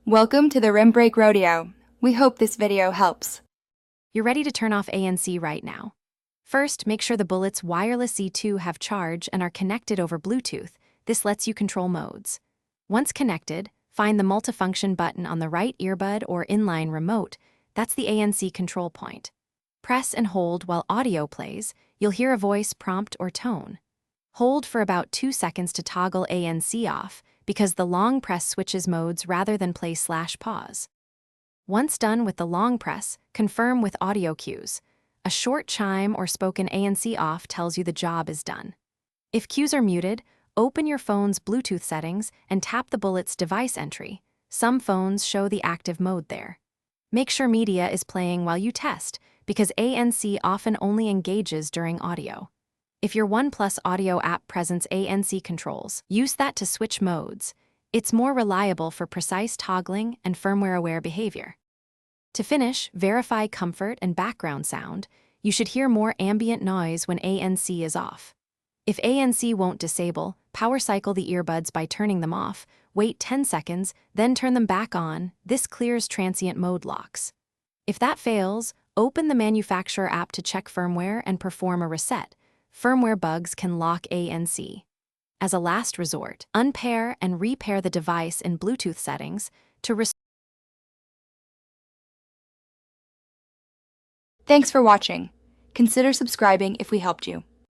Welcome to the Rim Break Rodeo. We hope this video helps. You're ready to turn off ANC right now. First, make sure the Bullet's wireless Z2 have charge and are connected over Bluetooth. This lets you control modes. Once connected, find the multifunction button on the right earbud or inline remote. That's the ANC control point. Press and hold while audio plays. You'll hear a voice prompt or tone. Hold for about 2 seconds to toggle ANC off, because the long press switches modes rather than play/pause. Once done with the long press, confirm with audio cues. A short chime or spoken ANC off tells you the job is done. If cues are muted, open your phone's Bluetooth settings and tap the Bullet's device entry. Some phones show the active mode there. Make sure media is playing while you test, because ANC often only engages during audio. If your OnePlus audio app presents ANC controls, use that to switch modes. It's more reliable for precise toggling and firmware-aware behavior. To finish, verify comfort and background sound. You should hear more ambient noise when ANC is off. If ANC won't disable, power cycle the earbuds by turning them off, wait 10 seconds, then turn them back on. This clears transient mode locks. If that fails, open the manufacturer app to check firmware and perform a reset. Firmware bugs can lock ANC. As a last resort, unpair and repair the device in Bluetooth settings to restore. Thanks for watching. Consider subscribing if we helped you.